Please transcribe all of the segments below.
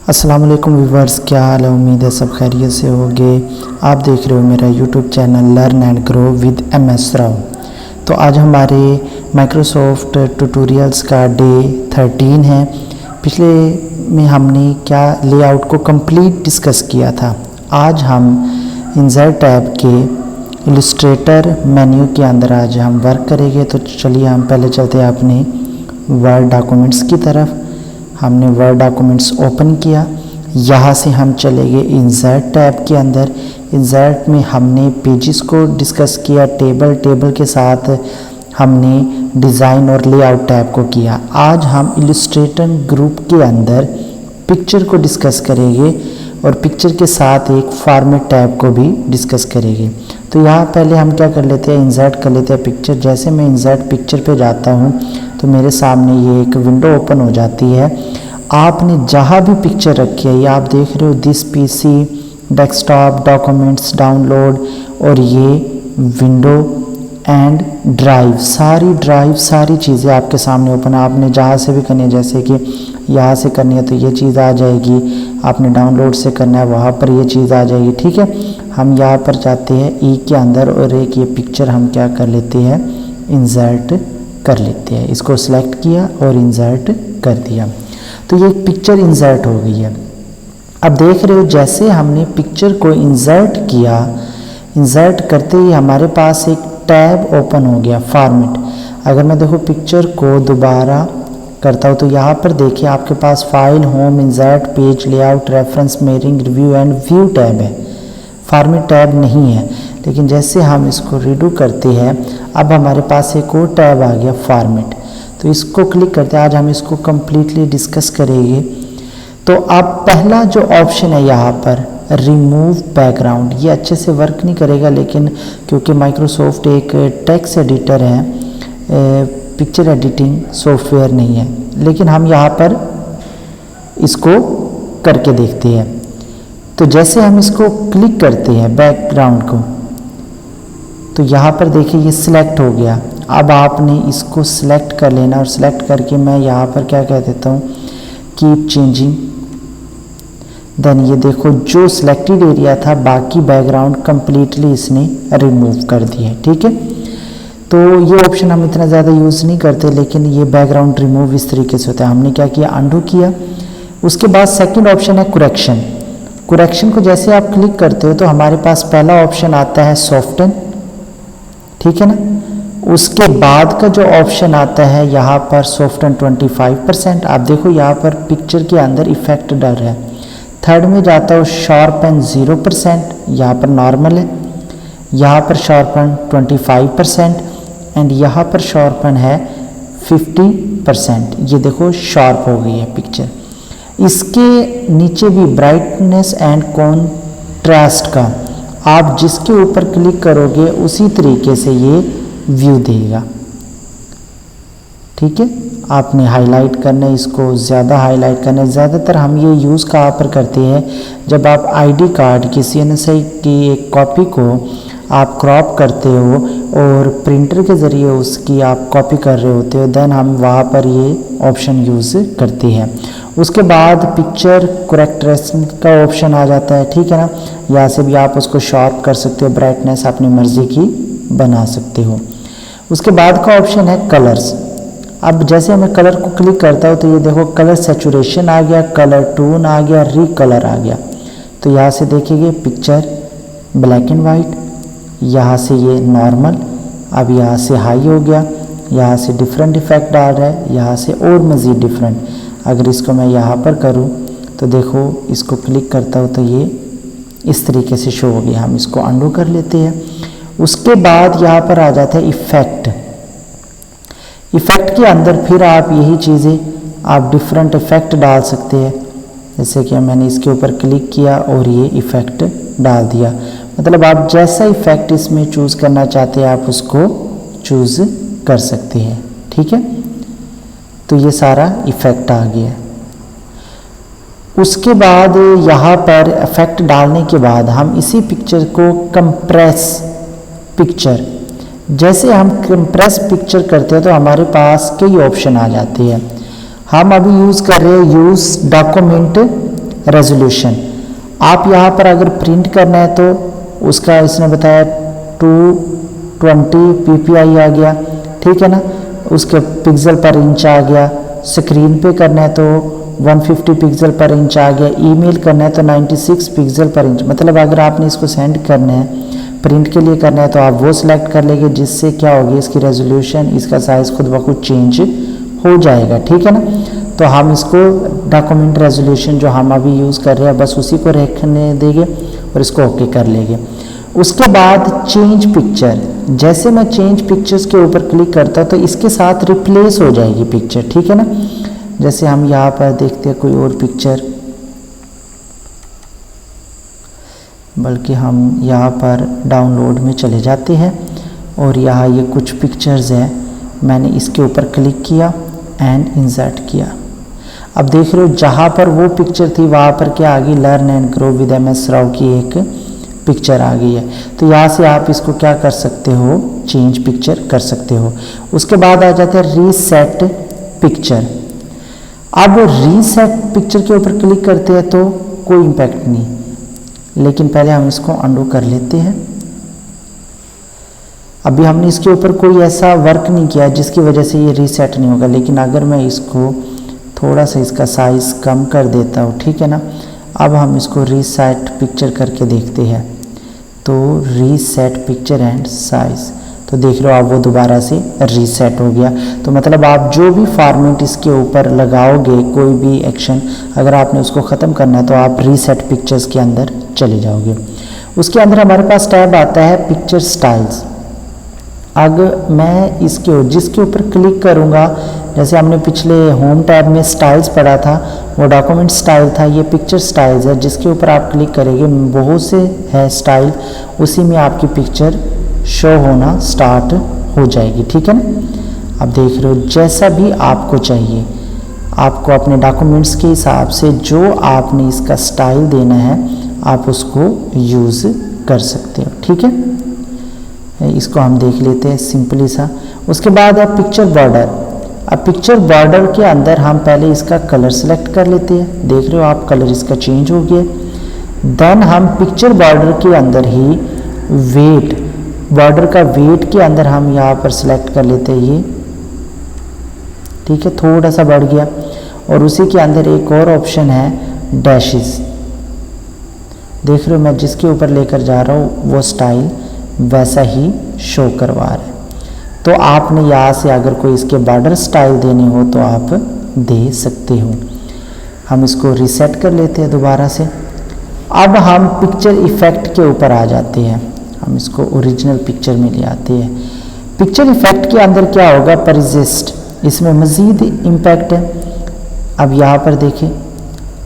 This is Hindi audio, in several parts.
अस्सलाम वालेकुम व्यूवर्स, क्या हाल है। उम्मीद है सब खैरियत से होंगे। आप देख रहे हो मेरा YouTube channel learn and grow with MS Rao. तो आज हमारे माइक्रोसॉफ्ट ट्यूटोरियल्स का डे 13 है। पिछले में हमने क्या लेआउट को कंप्लीट डिस्कस किया था। आज हम इंसर्ट टैब के इलस्ट्रेटर मेन्यू के अंदर आज हम वर्क करेंगे। तो चलिए हम पहले चलते हैं अपने वर्ड डॉक्यूमेंट्स की तरफ। हमने वर्ड डॉक्यूमेंट्स ओपन किया। यहाँ से हम चले गए इंसर्ट टैब के अंदर। इंसर्ट में हमने पेजेस को डिस्कस किया, टेबल के साथ हमने डिज़ाइन और लेआउट टैब को किया। आज हम इलस्ट्रेटर ग्रुप के अंदर पिक्चर को डिस्कस करेंगे और पिक्चर के साथ एक फॉर्मेट टैब को भी डिस्कस करेंगे। तो यहाँ पहले हम क्या कर लेते हैं, इंसर्ट कर लेते हैं पिक्चर। जैसे मैं इंसर्ट पिक्चर पे जाता हूँ तो मेरे सामने ये एक विंडो ओपन हो जाती है। आपने जहाँ भी पिक्चर रखी है, ये आप देख रहे हो this PC, desktop, documents, download और ये विंडो एंड ड्राइव, सारी चीज़ें आपके सामने ओपन है। आपने जहाँ से भी करनी है, जैसे कि यहाँ से करनी है तो ये चीज़ आ जाएगी। आपने डाउनलोड से करना है, वहाँ पर ये चीज़ आ जाएगी। ठीक है, हम यहाँ पर जाते हैं ई के अंदर और एक ये पिक्चर हम क्या कर लेते हैं, इंसर्ट कर लेते हैं। इसको सिलेक्ट किया और इंसर्ट कर दिया। तो ये पिक्चर इंसर्ट हो गई है। अब देख रहे हो जैसे हमने पिक्चर को इंसर्ट किया, इंसर्ट करते ही हमारे पास एक टैब ओपन हो गया, फॉर्मेट। अगर मैं देखो पिक्चर को दोबारा करता हूँ तो यहाँ पर देखिए आपके पास file, home, insert, page, layout, references, mailings, review and view tab है। फॉर्मेट टैब नहीं है। लेकिन जैसे हम इसको रीडू करते हैं, अब हमारे पास एक और टैब आ गया, फॉर्मेट। तो इसको क्लिक करते हैं। आज हम इसको कम्प्लीटली डिस्कस करेंगे। तो अब पहला जो ऑप्शन है यहाँ पर, रिमूव बैकग्राउंड, ये अच्छे से वर्क नहीं करेगा, लेकिन क्योंकि माइक्रोसॉफ्ट एक टेक्स्ट एडिटर है, पिक्चर एडिटिंग सॉफ्टवेयर नहीं है। लेकिन हम यहाँ पर इसको करके देखते हैं। तो जैसे हम इसको क्लिक करते हैं बैकग्राउंड को, तो यहाँ पर देखिए ये सिलेक्ट हो गया। अब आपने इसको सिलेक्ट कर लेना और सिलेक्ट करके मैं यहाँ पर क्या कह देता हूँ, कीप चेंजिंग। देन ये देखो जो सिलेक्टेड एरिया था, बाकी बैकग्राउंड कंप्लीटली इसने रिमूव कर दिया। ठीक है, तो ये ऑप्शन हम इतना ज़्यादा यूज़ नहीं करते, लेकिन ये बैकग्राउंड रिमूव इस तरीके से होता है। हमने क्या किया, अंडू किया। उसके बाद सेकंड ऑप्शन है कुरेक्शन। कुरेक्शन को जैसे आप क्लिक करते हो तो हमारे पास पहला ऑप्शन आता है सॉफ्टन, ठीक है ना। उसके बाद का जो ऑप्शन आता है यहाँ पर सॉफ्टन 25%। आप देखो यहाँ पर पिक्चर के अंदर इफेक्ट डल रहा है। थर्ड में जाता हो शार्पन 0%, यहाँ पर नॉर्मल है। यहाँ पर शार्पन 25% एंड यहाँ पर शार्पन है 50%। ये देखो शार्प हो गई है पिक्चर। इसके नीचे भी ब्राइटनेस एंड कॉन्ट्रास्ट का आप जिसके ऊपर क्लिक करोगे उसी तरीके से ये व्यू देगा। ठीक है, आपने हाईलाइट करना है, इसको ज़्यादा हाईलाइट करना है। ज़्यादातर हम ये यूज़ कहाँ पर करते हैं, जब आप ID कार्ड की CNSI की एक कॉपी को आप क्रॉप करते हो और प्रिंटर के ज़रिए उसकी आप कॉपी कर रहे होते हो, देन हम वहाँ पर ये ऑप्शन यूज़ करते हैं। उसके बाद पिक्चर करेक्टरेशन का ऑप्शन आ जाता है, ठीक है ना। यहाँ से भी आप उसको शार्प कर सकते हो, ब्राइटनेस अपनी मर्ज़ी की बना सकते हो। उसके बाद का ऑप्शन है कलर्स। अब जैसे मैं कलर को क्लिक करता हूँ तो ये देखो कलर सैचुरेशन आ गया, कलर टोन आ गया, रिकलर आ गया। तो यहाँ से देखिए पिक्चर ब्लैक एंड वाइट, यहाँ से ये नॉर्मल, अब यहाँ से हाई हो गया, यहाँ से डिफरेंट इफेक्ट आ रहा है, यहाँ से और मज़ीद डिफरेंट। अगर इसको मैं यहाँ पर करूँ तो देखो इसको क्लिक करता हूँ तो ये इस तरीके से शो हो गया। हम इसको अंडू कर लेते हैं। उसके बाद यहाँ पर आ जाता है इफ़ेक्ट। इफ़ेक्ट के अंदर फिर आप यही चीज़ें आप डिफरेंट इफ़ेक्ट डाल सकते हैं। जैसे कि मैंने इसके ऊपर क्लिक किया और ये इफ़ेक्ट डाल दिया। मतलब आप जैसा इफ़ेक्ट इसमें चूज़ करना चाहते हैं आप उसको चूज़ कर सकते हैं। ठीक है, तो ये सारा इफ़ेक्ट आ गया। उसके बाद यहाँ पर इफ़ेक्ट डालने के बाद हम इसी पिक्चर को कंप्रेस पिक्चर, जैसे हम कंप्रेस पिक्चर करते हैं तो हमारे पास कई ऑप्शन आ जाते हैं। हम अभी यूज़ कर रहे हैं यूज़ डॉक्यूमेंट रेजोल्यूशन। आप यहाँ पर अगर प्रिंट करना है तो उसका इसने बताया 220 ppi आ गया, ठीक है ना, उसके पिक्सल पर इंच आ गया। स्क्रीन पे करना है तो 150 पिक्सल पर इंच आ गया। ईमेल करना है तो 96 पिक्सल पर इंच। मतलब अगर आपने इसको सेंड करना है, प्रिंट के लिए करना है, तो आप वो सिलेक्ट कर लेंगे, जिससे क्या होगी, इसकी रेजोल्यूशन, इसका साइज़ खुद ब खुद चेंज हो जाएगा, ठीक है ना। तो हम इसको डॉक्यूमेंट रेजोल्यूशन जो हम अभी यूज़ कर रहे हैं बस उसी को रखने देंगे और इसको ओके कर लेंगे। उसके बाद चेंज पिक्चर, जैसे मैं चेंज पिक्चर्स के ऊपर क्लिक करता हूँ तो इसके साथ रिप्लेस हो जाएगी पिक्चर, ठीक है ना। जैसे हम यहाँ पर देखते हैं कोई और पिक्चर, बल्कि हम यहाँ पर डाउनलोड में चले जाते हैं और यहाँ ये कुछ पिक्चर्स हैं, मैंने इसके ऊपर क्लिक किया एंड इंसर्ट किया। अब देख रहे हो जहाँ पर वो पिक्चर थी वहाँ पर क्या आ गई, learn and grow with MS Rao की एक पिक्चर आ गई है। तो यहाँ से आप इसको क्या कर सकते हो, चेंज पिक्चर कर सकते हो। उसके बाद आ जाता है रीसेट पिक्चर। अब रीसेट पिक्चर के ऊपर क्लिक करते हैं तो कोई इम्पैक्ट नहीं, लेकिन पहले हम इसको अंडू कर लेते हैं। अभी हमने इसके ऊपर कोई ऐसा वर्क नहीं किया जिसकी वजह से ये रीसेट नहीं होगा, लेकिन अगर मैं इसको थोड़ा सा इसका साइज़ कम कर देता हूँ, ठीक है ना। अब हम इसको रीसेट पिक्चर करके देखते हैं, तो रीसेट पिक्चर एंड साइज़, तो देख रहे हो आप वो दोबारा से रीसेट हो गया। तो मतलब आप जो भी फॉर्मेट इसके ऊपर लगाओगे, कोई भी एक्शन अगर आपने उसको ख़त्म करना है तो आप रीसेट पिक्चर्स के अंदर चले जाओगे। उसके अंदर हमारे पास टैब आता है पिक्चर स्टाइल्स। अगर मैं इसके जिसके ऊपर क्लिक करूँगा, जैसे हमने पिछले होम टैब में स्टाइल्स पढ़ा था, वो डॉक्यूमेंट स्टाइल था, ये पिक्चर स्टाइल्स है। जिसके ऊपर आप क्लिक करेंगे बहुत से है स्टाइल, उसी में आपकी पिक्चर शो होना स्टार्ट हो जाएगी, ठीक है ना। अब देख रहे हो जैसा भी आपको चाहिए, आपको अपने डॉक्यूमेंट्स के हिसाब से जो आपने इसका स्टाइल देना है आप उसको यूज़ कर सकते हो, ठीक है। इसको हम देख लेते हैं सिंपली सा। उसके बाद है पिक्चर बॉर्डर। अब पिक्चर बॉर्डर के अंदर हम पहले इसका कलर सेलेक्ट कर लेते हैं, देख रहे हो आप कलर इसका चेंज हो गया। देन हम पिक्चर बॉर्डर के अंदर ही वेट, बॉर्डर का वेट के अंदर हम यहाँ पर सिलेक्ट कर लेते हैं ये, ठीक है, थोड़ा सा बढ़ गया। और उसी के अंदर एक और ऑप्शन है डैशेस, देख रहे हो मैं जिसके ऊपर लेकर जा रहा हूँ वो स्टाइल वैसा ही शो करवा रहा है। तो आपने यहाँ से अगर कोई इसके बॉर्डर स्टाइल देने हो तो आप दे सकते हो। हम इसको रीसेट कर लेते हैं दोबारा से। अब हम पिक्चर इफेक्ट के ऊपर आ जाते हैं, हम इसको ओरिजिनल पिक्चर में ले आते हैं। पिक्चर इफेक्ट के अंदर क्या होगा, परसिस्ट, इसमें मज़ीद इम्पैक्ट है। अब यहाँ पर देखें,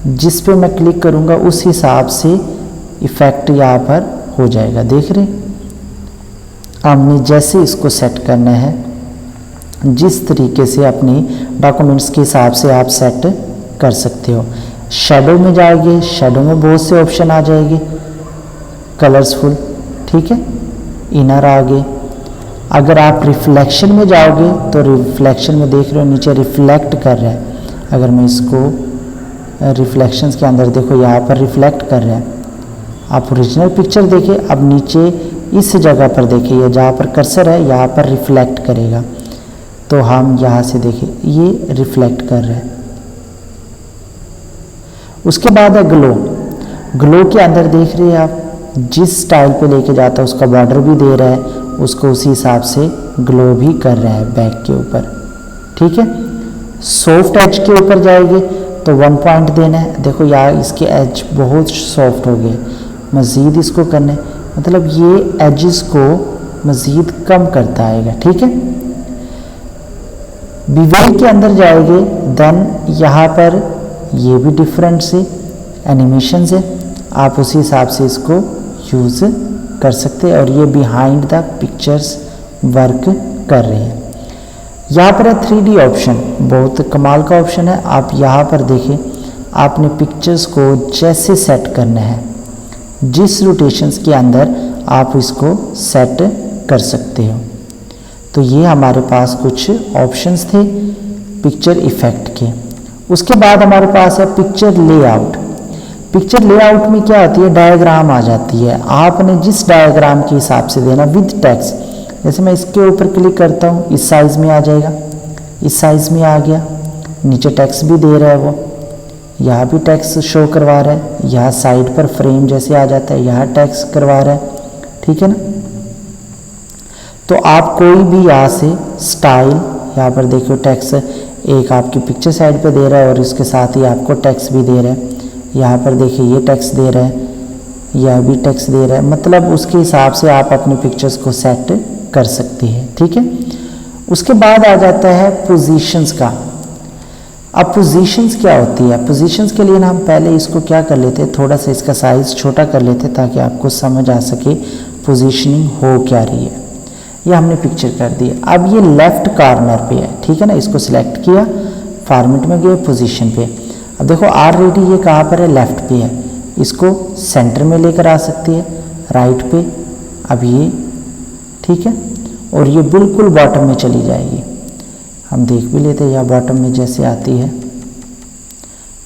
जिस पे मैं क्लिक करूँगा उस हिसाब से इफ़ेक्ट यहाँ पर हो जाएगा, देख रहे। हमने जैसे इसको सेट करना है, जिस तरीके से अपने डॉक्यूमेंट्स के हिसाब से आप सेट कर सकते हो। शैडो में जाएंगे, शैडो में बहुत से ऑप्शन आ जाएंगे, कलर्सफुल, ठीक है, इनर आगे। अगर आप रिफ्लेक्शन में जाओगे तो रिफ्लेक्शन में देख रहे हो नीचे रिफ्लेक्ट कर रहा है। अगर मैं इसको रिफ्लेक्शंस के अंदर देखो, यहाँ पर रिफ्लेक्ट कर रहा है। आप ओरिजिनल पिक्चर देखिए, अब नीचे इस जगह पर देखिए, ये जहाँ पर कर्सर है यहाँ पर रिफ्लेक्ट करेगा। तो हम यहाँ से देखिए ये रिफ्लेक्ट कर रहा है। उसके बाद है ग्लो। ग्लो के अंदर देख रहे हैं आप, जिस स्टाइल पे लेके जाता है उसका बॉर्डर भी दे रहा है, उसको उसी हिसाब से ग्लो भी कर रहा है बैक के ऊपर, ठीक है। सॉफ्ट एज के ऊपर जाएंगे तो 1 पॉइंट देना है। देखो यार इसके एज बहुत सॉफ्ट हो गए, मज़ीद इसको करना है, मतलब ये एजेस को मज़ीद कम करता आएगा, ठीक है। बिवेल के अंदर जाएंगे, देन यहाँ पर ये भी डिफरेंट से एनिमेशन है, आप उसी हिसाब से इसको यूज़ कर सकते हैं। और ये बिहाइंड द पिक्चर्स वर्क कर रहे हैं। यहाँ पर है 3D ऑप्शन, बहुत कमाल का ऑप्शन है। आप यहाँ पर देखें, आपने पिक्चर्स को जैसे सेट करना है, जिस रोटेशंस के अंदर आप इसको सेट कर सकते हो। तो ये हमारे पास कुछ ऑप्शंस थे पिक्चर इफेक्ट के। उसके बाद हमारे पास है पिक्चर लेआउट। पिक्चर लेआउट में क्या होती है, डायग्राम आ जाती है, आपने जिस डायग्राम के हिसाब से देना विद टेक्स्ट। जैसे मैं इसके ऊपर क्लिक करता हूँ, इस साइज़ में आ जाएगा, इस साइज़ में आ गया, नीचे टेक्स्ट भी दे रहा है वो, यहाँ भी टेक्स्ट शो करवा रहा है, यहाँ साइड पर फ्रेम जैसे आ जाता है, यहाँ टेक्स्ट करवा रहा है, ठीक है ना। तो आप कोई भी यहाँ से स्टाइल, यहाँ पर देखिए टेक्स्ट एक आपकी पिक्चर साइड पे दे रहा है और इसके साथ ही आपको टेक्स्ट भी दे रहा है। यहाँ पर देखिए ये टेक्स्ट दे रहा है, यह भी टेक्स्ट दे रहा है, मतलब उसके हिसाब से आप अपने पिक्चर्स को सेट कर सकते हैं, ठीक है। उसके बाद आ जाता है पोजीशंस का। अब पोजीशंस क्या होती है, पोजीशंस के लिए ना हम पहले इसको क्या कर लेते हैं, थोड़ा सा इसका साइज़ छोटा कर लेते हैं ताकि आपको समझ आ सके पोजीशनिंग हो क्या रही है। ये हमने पिक्चर कर दी। अब ये लेफ्ट कॉर्नर पे है, ठीक है ना, इसको सिलेक्ट किया, फॉर्मेट में गए, पोजीशन पे। अब देखो ऑलरेडी ये कहाँ पर है, लेफ्ट पे है, इसको सेंटर में लेकर आ सकती है, राइट पे। अब ये ठीक है, और ये बिल्कुल बॉटम में चली जाएगी। हम देख भी लेते हैं यहाँ बॉटम में जैसे आती है,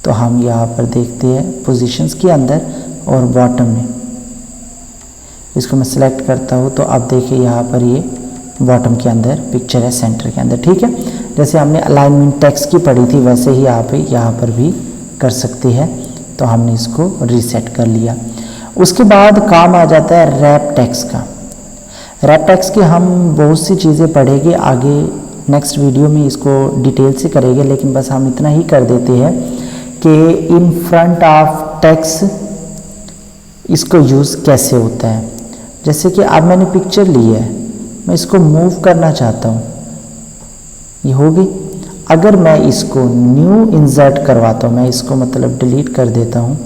तो हम यहाँ पर देखते हैं पोजीशंस के अंदर और बॉटम में। इसको मैं सिलेक्ट करता हूँ तो अब देखिए यहाँ पर ये बॉटम के अंदर पिक्चर है, सेंटर के अंदर, ठीक है। जैसे हमने अलाइनमेंट टेक्स्ट की पढ़ी थी वैसे ही आप यहाँ पर भी कर सकते हैं। तो हमने इसको रीसेट कर लिया। उसके बाद काम आ जाता है रैप टेक्स्ट का। रैप टेक्स्ट की हम बहुत सी चीज़ें पढ़ेंगे आगे, नेक्स्ट वीडियो में इसको डिटेल से करेंगे, लेकिन बस हम इतना ही कर देते हैं कि इन फ्रंट ऑफ टेक्स्ट इसको यूज़ कैसे होता है। जैसे कि अब मैंने पिक्चर ली है, मैं इसको मूव करना चाहता हूँ, ये होगी। अगर मैं इसको न्यू इंसर्ट करवाता हूँ, मैं इसको मतलब डिलीट कर देता हूँ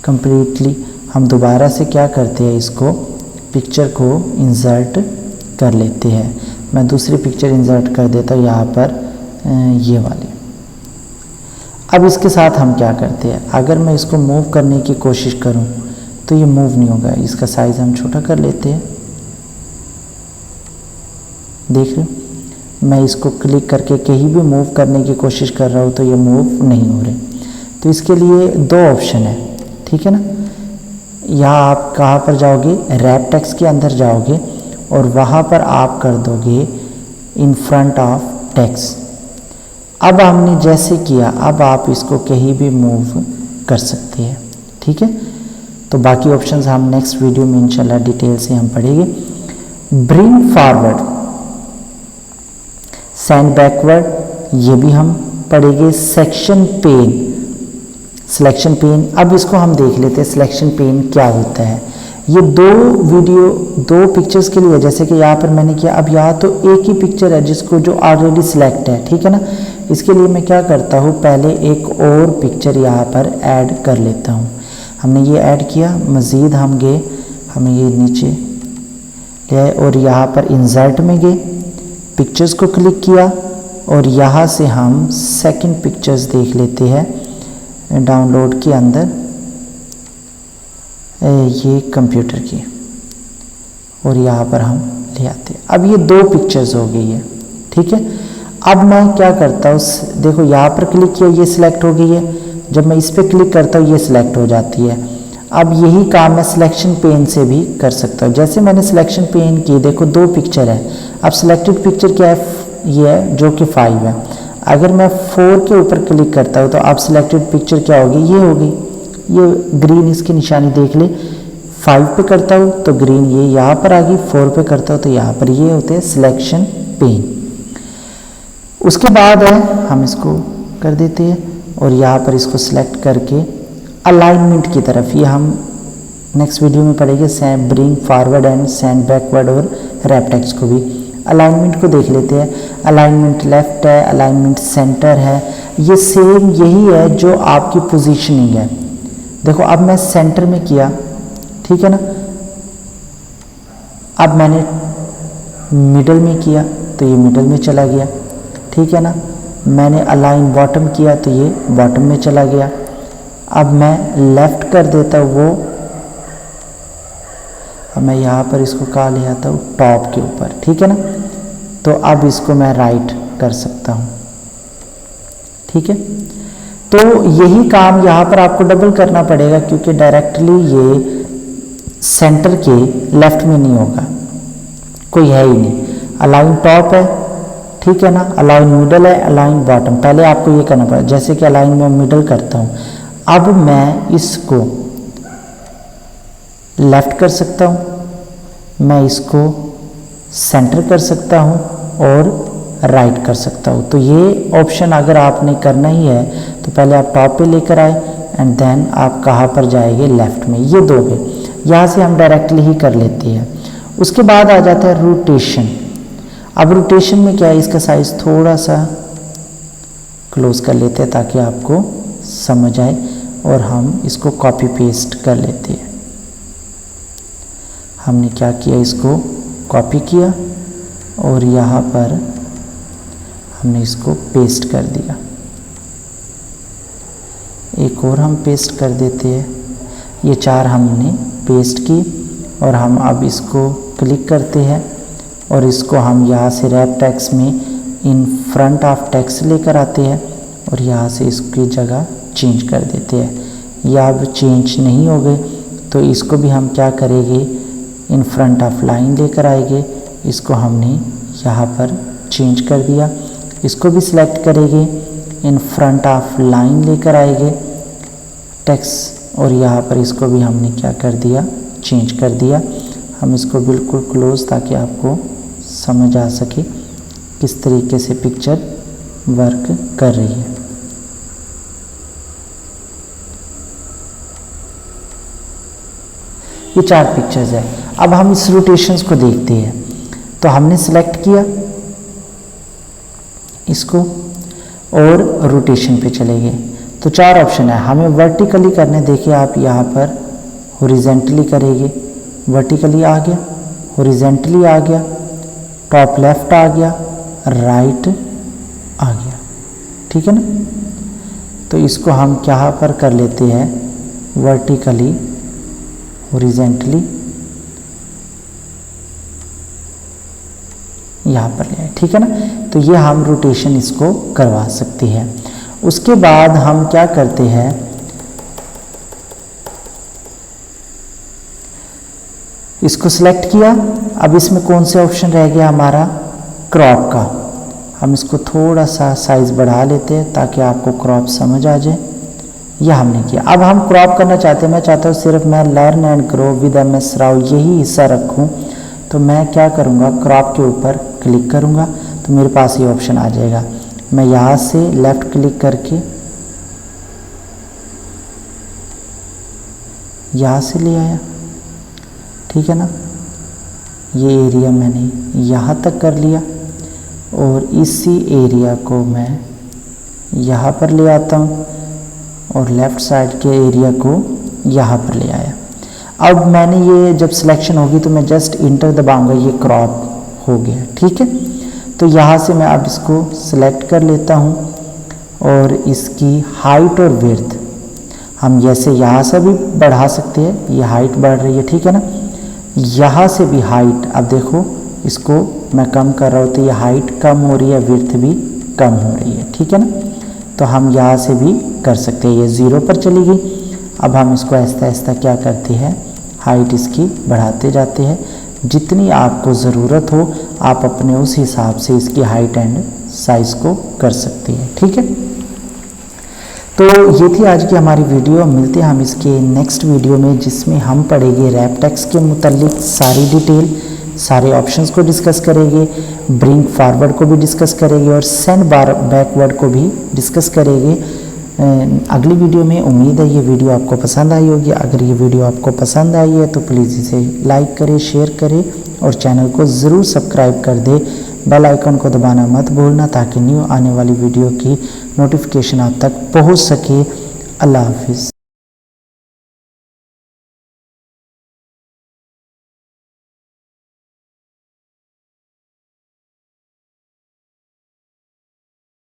कंप्लीटली, हम दोबारा से क्या करते हैं, इसको पिक्चर को इंसर्ट कर लेते हैं। मैं दूसरी पिक्चर इंसर्ट कर देता हूँ यहाँ पर, ये वाली। अब इसके साथ हम क्या करते हैं, अगर मैं इसको मूव करने की कोशिश करूँ तो ये मूव नहीं होगा। इसका साइज़ हम छोटा कर लेते हैं, देख रहे हो। मैं इसको क्लिक करके कहीं भी मूव करने की कोशिश कर रहा हूँ तो ये मूव नहीं हो रहे। तो इसके लिए दो ऑप्शन है, ठीक है ना। यहाँ आप कहाँ पर जाओगे, रैप टेक्स्ट के अंदर जाओगे और वहाँ पर आप कर दोगे इन फ्रंट ऑफ टेक्स्ट। अब हमने जैसे किया, अब आप इसको कहीं भी मूव कर सकते हैं, ठीक है। तो बाकी ऑप्शंस हम नेक्स्ट वीडियो में इंशाल्लाह डिटेल से हम पढ़ेंगे। ब्रिंग फॉरवर्ड, सेंड बैकवर्ड, ये भी हम पढ़ेंगे। सेक्शन पेन, सिलेक्शन पेन, अब इसको हम देख लेते हैं सिलेक्शन पेन क्या होता है। ये दो पिक्चर्स के लिए, जैसे कि यहाँ पर मैंने किया, अब यहाँ तो एक ही पिक्चर है जिसको जो ऑलरेडी सिलेक्ट है, ठीक है ना। इसके लिए मैं क्या करता हूँ, पहले एक और पिक्चर यहाँ पर ऐड कर लेता हूँ। हमने ये ऐड किया, मज़ीद हम गए, हमें ये नीचे ले आए और यहाँ पर इंसर्ट में गए, पिक्चर्स को क्लिक किया और यहाँ से हम सेकंड पिक्चर्स देख लेते हैं डाउनलोड के अंदर, ये कंप्यूटर की, और यहाँ पर हम ले आते हैं। अब ये दो पिक्चर्स हो गई है, ठीक है। अब मैं क्या करता हूँ, देखो यहाँ पर क्लिक किया, ये सिलेक्ट हो गई है। जब मैं इस पर क्लिक करता हूँ ये सिलेक्ट हो जाती है। अब यही काम मैं सिलेक्शन पेन से भी कर सकता हूँ। जैसे मैंने सिलेक्शन पेन की, देखो दो पिक्चर है। अब सिलेक्टेड पिक्चर क्या है, ये है जो कि 5 है। अगर मैं 4 के ऊपर क्लिक करता हूँ तो अब सिलेक्टेड पिक्चर क्या होगी, ये होगी, ये ग्रीन इसकी निशानी देख ले। 5 पे करता हूँ तो ग्रीन ये यहाँ पर आ गई, 4 पे करता हूँ तो यहाँ पर, ये होते हैं सिलेक्शन पेन। उसके बाद है हम इसको कर देते हैं और यहाँ पर इसको सिलेक्ट करके अलाइनमेंट की तरफ, ये हम नेक्स्ट वीडियो में पढ़ेंगे, bring forward and send backward और रैप टेक्स्ट को भी। अलाइनमेंट को देख लेते हैं। अलाइनमेंट लेफ्ट है, अलाइनमेंट सेंटर है, ये सेम यही है जो आपकी पोजीशनिंग है। देखो अब मैं सेंटर में किया, ठीक है ना। अब मैंने मिडल में किया तो ये मिडल में चला गया, ठीक है ना। मैंने अलाइन बॉटम किया तो ये बॉटम में चला गया। अब मैं लेफ़्ट कर देता हूँ वो, अब मैं यहाँ पर इसको कहाँ ले आता हूँ, टॉप के ऊपर, ठीक है ना। तो अब इसको मैं राइट कर सकता हूँ, ठीक है। तो यही काम यहाँ पर आपको डबल करना पड़ेगा, क्योंकि डायरेक्टली ये सेंटर के लेफ्ट में नहीं होगा, कोई है ही नहीं। अलाइन टॉप है, ठीक है ना, अलाइन मिडल है, अलाइन बॉटम। पहले आपको ये करना पड़ेगा, जैसे कि अलाइन में मिडल करता हूँ। अब मैं इसको लेफ्ट कर सकता हूँ, मैं इसको सेंटर कर सकता हूँ और राइट कर सकता हूँ। तो ये ऑप्शन अगर आपने करना ही है तो पहले आप टॉप पे लेकर आए एंड देन आप कहाँ पर जाएंगे, लेफ्ट में। ये दो पे यहाँ से हम डायरेक्टली ही कर लेते हैं। उसके बाद आ जाता है रोटेशन। अब रोटेशन में क्या है, इसका साइज थोड़ा सा क्लोज कर लेते हैं ताकि आपको समझ आए, और हम इसको कॉपी पेस्ट कर लेते हैं। हमने क्या किया, इसको कॉपी किया और यहाँ पर हमने इसको पेस्ट कर दिया। एक और हम पेस्ट कर देते हैं। ये 4 हमने पेस्ट की और हम अब इसको क्लिक करते हैं और इसको हम यहाँ से रैप टेक्स्ट में इन फ्रंट ऑफ टेक्स्ट लेकर आते हैं और यहाँ से इसकी जगह चेंज कर देते हैं। या अब चेंज नहीं हो गए तो इसको भी हम क्या करेंगे, इन फ्रंट ऑफ लाइन लेकर आएंगे। इसको हमने यहाँ पर चेंज कर दिया। इसको भी सिलेक्ट करेंगे, इन फ्रंट ऑफ लाइन लेकर आएंगे टेक्स्ट, और यहाँ पर इसको भी हमने क्या कर दिया, चेंज कर दिया। हम इसको बिल्कुल क्लोज ताकि आपको समझ आ सके किस तरीके से पिक्चर वर्क कर रही है। ये 4 पिक्चर्स है। अब हम इस रोटेशंस को देखते हैं। तो हमने सिलेक्ट किया इसको और रोटेशन पे चले गए। तो 4 ऑप्शन है, हमें वर्टिकली करने। देखिए आप यहाँ पर हॉरिजेंटली करेंगे, वर्टिकली आ गया, हॉरिजेंटली आ गया, टॉप लेफ्ट आ गया, राइट आ गया, ठीक है ना। तो इसको हम क्या पर कर लेते हैं, वर्टिकली, हॉरिजेंटली, यहाँ पर ले आए, ठीक है ना। तो ये हम रोटेशन इसको करवा सकते हैं। उसके बाद हम क्या करते हैं, इसको सिलेक्ट किया। अब इसमें कौन से ऑप्शन रह गया हमारा, क्रॉप का। हम इसको थोड़ा सा साइज बढ़ा लेते हैं ताकि आपको क्रॉप समझ आ जाए। यह हमने किया। अब हम क्रॉप करना चाहते हैं। मैं चाहता हूँ सिर्फ मैं learn and grow with MS Rao यही हिस्सा रखूँ। तो मैं क्या करूँगा, क्रॉप के ऊपर क्लिक करूँगा तो मेरे पास ये ऑप्शन आ जाएगा। मैं यहाँ से लेफ़्ट क्लिक करके यहाँ से ले आया, ठीक है ना। ये एरिया मैंने यहाँ तक कर लिया और इसी एरिया को मैं यहाँ पर ले आता हूँ और लेफ़्ट साइड के एरिया को यहाँ पर ले आया। अब मैंने ये जब सिलेक्शन होगी तो मैं जस्ट इंटर दबाऊंगा, ये क्रॉप हो गया, ठीक है। तो यहाँ से मैं अब इसको सिलेक्ट कर लेता हूँ और इसकी हाइट और विड्थ हम जैसे यहाँ से भी बढ़ा सकते हैं। ये हाइट बढ़ रही है, ठीक है ना। यहाँ से भी हाइट, अब देखो इसको मैं कम कर रहा हूँ तो ये हाइट कम हो रही है, विड्थ भी कम हो रही है, ठीक है ना। तो हम यहाँ से भी कर सकते हैं। ये 0 पर चली गई। अब हम इसको आहिस्ता आहिस्ता क्या करते हैं, हाइट इसकी बढ़ाते जाते हैं। जितनी आपको ज़रूरत हो आप अपने उस हिसाब से इसकी हाइट एंड साइज़ को कर सकते हैं, ठीक है। तो ये थी आज की हमारी वीडियो। मिलते हैं हम इसके नेक्स्ट वीडियो में जिसमें हम पढ़ेंगे रैप टेक्स्ट के मुतालिक सारी डिटेल, सारे ऑप्शंस को डिस्कस करेंगे, ब्रिंग फॉरवर्ड को भी डिस्कस करेंगे और सेंड बैकवर्ड को भी डिस्कस करेंगे अगली वीडियो में। उम्मीद है ये वीडियो आपको पसंद आई होगी। अगर ये वीडियो आपको पसंद आई है तो प्लीज़ इसे लाइक करें, शेयर करें और चैनल को ज़रूर सब्सक्राइब कर दें। बेल आइकन को दबाना मत भूलना ताकि न्यू आने वाली वीडियो की नोटिफिकेशन आप तक पहुंच सके। अल्लाह हाफिज़।